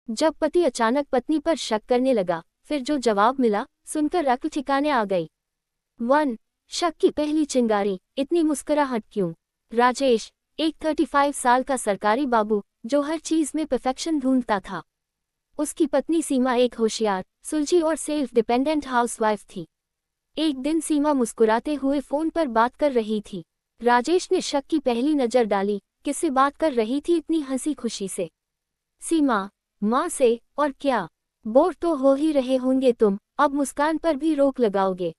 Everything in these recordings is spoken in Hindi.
जब पति अचानक पत्नी पर शक करने लगा, फिर जो जवाब मिला सुनकर अक्ल ठिकाने आ गई। 1. शक की पहली चिंगारी, इतनी मुस्कुराहट क्यों? राजेश, एक 35 साल का सरकारी बाबू जो हर चीज में परफेक्शन ढूंढता था। उसकी पत्नी सीमा एक होशियार, सुलझी और सेल्फ डिपेंडेंट हाउसवाइफ थी। एक दिन सीमा मुस्कुराते हुए फोन पर बात कर रही थी। राजेश ने शक की पहली नजर डाली, किससे बात कर रही थी इतनी हंसी खुशी से? सीमा, माँ से। और क्या, बोर तो हो ही रहे होंगे तुम, अब मुस्कान पर भी रोक लगाओगे?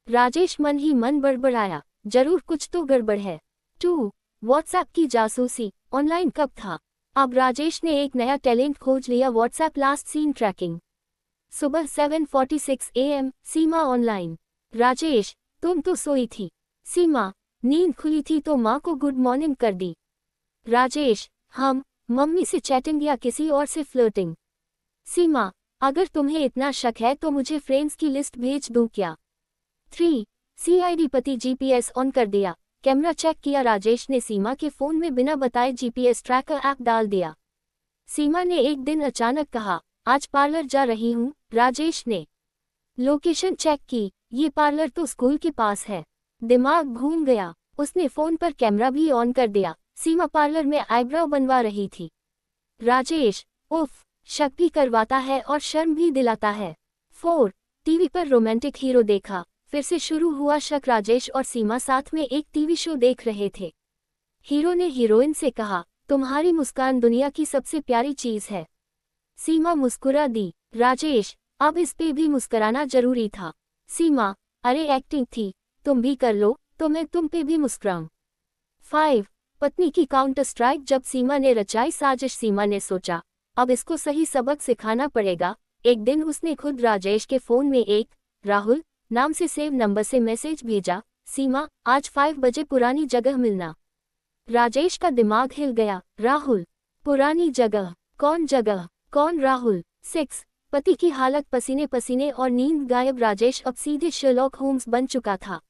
राजेश मन ही मन बड़बड़ाया, जरूर कुछ तो गड़बड़ है। 2. व्हाट्सएप की जासूसी, ऑनलाइन कब था? अब राजेश ने एक नया टैलेंट खोज लिया, व्हाट्सएप लास्ट सीन ट्रैकिंग। सुबह 7:46 AM, सीमा ऑनलाइन। राजेश, तुम तो सोई थी। सीमा, नींद खुली थी तो माँ को गुड मॉर्निंग कर दी। राजेश, हम, मम्मी से चैटिंग या किसी और से फ्लर्टिंग? सीमा, अगर तुम्हें इतना शक है तो मुझे फ्रेंड्स की लिस्ट भेज दूं क्या? 3. CID पति GPS ऑन कर दिया, कैमरा चेक किया। राजेश ने सीमा के फोन में बिना बताए GPS ट्रैकर ऐप डाल दिया। सीमा ने एक दिन अचानक कहा, आज पार्लर जा रही हूँ। राजेश ने लोकेशन चेक की, ये पार्लर तो स्कूल के पास है। दिमाग घूम गया, उसने फोन पर कैमरा भी ऑन कर दिया। सीमा पार्लर में आईब्रो बनवा रही थी। राजेश, उफ, शक भी करवाता है और शर्म भी दिलाता है। 4. टीवी पर रोमांटिक हीरो देखा, फिर से शुरू हुआ शक। राजेश और सीमा साथ में एक टीवी शो देख रहे थे। हीरो ने हीरोइन से कहा, तुम्हारी मुस्कान दुनिया की सबसे प्यारी चीज है। सीमा मुस्कुरा दी। राजेश, अब इस पे भी मुस्कुराना जरूरी था। सीमा, अरे एक्टिंग थी, तुम भी कर लो तो मैं तुम पे भी मुस्कुराऊं। 5. पत्नी की काउंटर स्ट्राइक, जब सीमा ने रचाई साजिश, सीमा ने सोचा, अब इसको सही सबक सिखाना पड़ेगा। एक दिन उसने खुद राजेश के फोन में एक राहुल नाम से सेव नंबर से मैसेज भेजा, सीमा, आज 5 बजे पुरानी जगह मिलना। राजेश का दिमाग हिल गया, राहुल, पुरानी जगह, कौन जगह, कौन राहुल? 6. पति की हालत, पसीने पसीने और नींद गायब। राजेश अब सीधे शर्लॉक होम्स बन चुका था।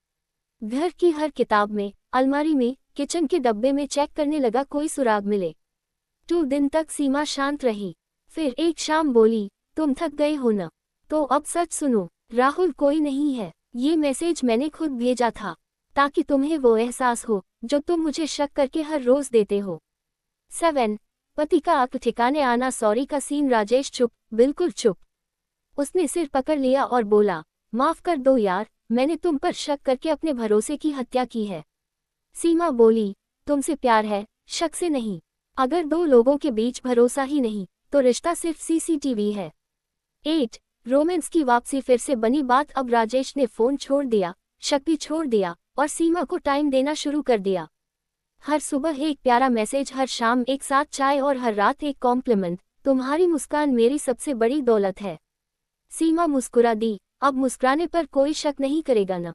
घर की हर किताब में, अलमारी में, किचन के डब्बे में चेक करने लगा कोई सुराग मिले। 2 दिन तक सीमा शांत रही, फिर एक शाम बोली, तुम थक गए हो न? तो अब सच सुनो, राहुल कोई नहीं है, ये मैसेज मैंने खुद भेजा था, ताकि तुम्हें वो एहसास हो जो तुम मुझे शक करके हर रोज देते हो। 7. पति का अक्ल ठिकाने आना, सॉरी का सीन। राजेश चुप, बिल्कुल चुप। उसने सिर पकड़ लिया और बोला, माफ कर दो यार, मैंने तुम पर शक करके अपने भरोसे की हत्या की है। सीमा बोली, तुमसे प्यार है, शक से नहीं। अगर 2 लोगों के बीच भरोसा ही नहीं तो रिश्ता सिर्फ CCTV है। 8. रोमांस की वापसी, फिर से बनी बात। अब राजेश ने फोन छोड़ दिया, शक भी छोड़ दिया और सीमा को टाइम देना शुरू कर दिया। हर सुबह एक प्यारा मैसेज, हर शाम एक साथ चाय और हर रात एक कॉम्प्लीमेंट, तुम्हारी मुस्कान मेरी सबसे बड़ी दौलत है। सीमा मुस्कुरा दी, अब मुस्कुराने पर कोई शक नहीं करेगा न?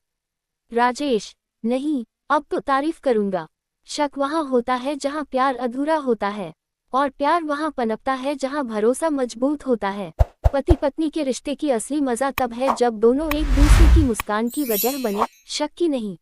राजेश, नहीं, अब तो तारीफ करूंगा। शक वहाँ होता है जहाँ प्यार अधूरा होता है, और प्यार वहाँ पनपता है जहाँ भरोसा मजबूत होता है। पति पत्नी के रिश्ते की असली मजा तब है जब दोनों एक दूसरे की मुस्कान की वजह बने, शक की नहीं।